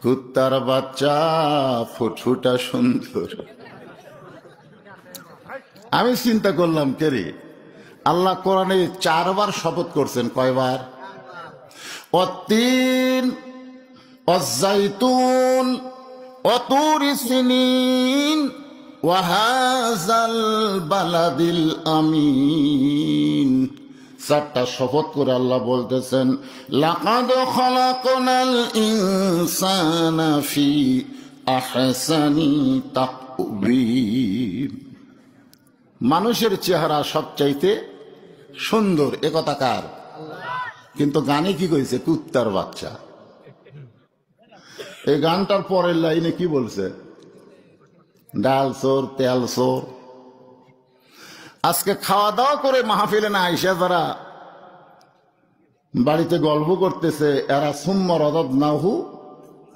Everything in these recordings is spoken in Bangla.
কুত্তার বাচ্চা ফুটফুটা সুন্দর। আমি চিন্তা করলাম কে রে, আল্লাহ কোরআনে 4 বার শপথ করছেন। কয়বার? অত্তিন, অজ্জাইতুন, অতুরি সিনিন, ওয়াহাজাল বালাদিল আমিন। 4টা শপথ করে আল্লাহ বলতেছেন, লাকাদ খালাকনাল ইনসানা ফি আহসানি তাকওয়িম। মানুষের চেহারা সবচাইতে সুন্দর, একথা কার? কিন্তু গানে কি কইছে? কুত্তার বাচ্চা। এই গানটার পরের লাইনে কি বলছে? ডাল চোর, তেল চোর। আজকে খাওয়া দাওয়া করে মাহফিলে না আইসা যারা বাড়িতে গল্প করতেছে, এরা সুম্মা রাদাদনাহু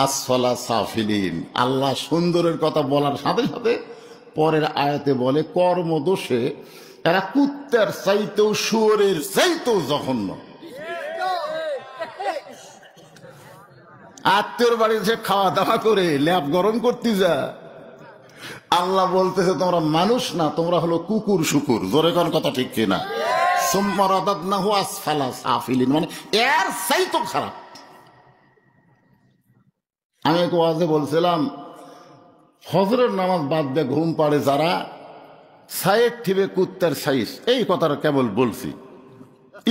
আসফালা সাফিলিন। আল্লাহ সুন্দরের কথা বলার সাথে সাথে পরের আয়াতে বলে কর্মদোষে এরা কুত্তার চাইতেও শুয়োরের চাইতেও জঘন্য। আত্মীয়র বাড়িতে খাওয়া দাওয়া করে ল্যাপ গরম করতে যা, আল্লাহ বলতেছে তোমরা মানুষ না, তোমরা হলো কুকুর শুকুর। জোরে কোন কথা ঠিক কিনা? সুম্মা রাদাদনাহু আসফালা সাফিলিন, মানে এর চাইতেও খারাপ। আমি এক ওয়াজে বলছিলাম, ফজরের নামাজ বাদ দিয়ে ঘুম পাড়ে যারা, সাইড ঠিবে কুত্তার সাইজ, এই কথাটা কেবল বলছি।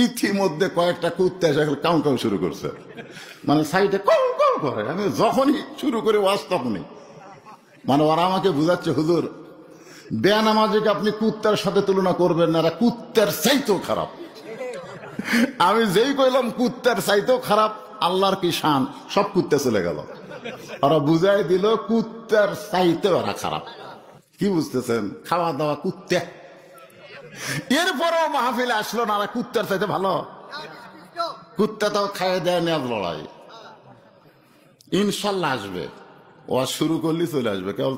ইতিমধ্যে কয়েকটা কুত্তা এসে কাউ কাউ শুরু করছে, মানে সাইডে কল কল করে। আমি যখনই শুরু করে ওয়াজ তখনই, মানে ওরা আমাকে বুঝাচ্ছে, হুজুর বেনামাজিকে আপনি কুত্তার সাথে তুলনা করবেন না, এরা কুত্তার চাইতেও খারাপ। আমি যেই কইলাম কুত্তার চাইতেও খারাপ, আল্লাহর কি শান, সব কুত্তা চলে গেল। ওরা বুঝাই দিল কুত্তার চাইতেও ওরা খারাপ। কি বুঝতেছেন? খাওয়া দাওয়া কুত্তা। এরপরেও মাহফিলে আসলো না, কুত্তার চাইতে ভালো। কুত্তা তো খাইয়ে দেয় নেয়াজ লড়াই। ইনশাল্লাহ আসবে, ও শুরু করলেই চলে আসবে। কেবল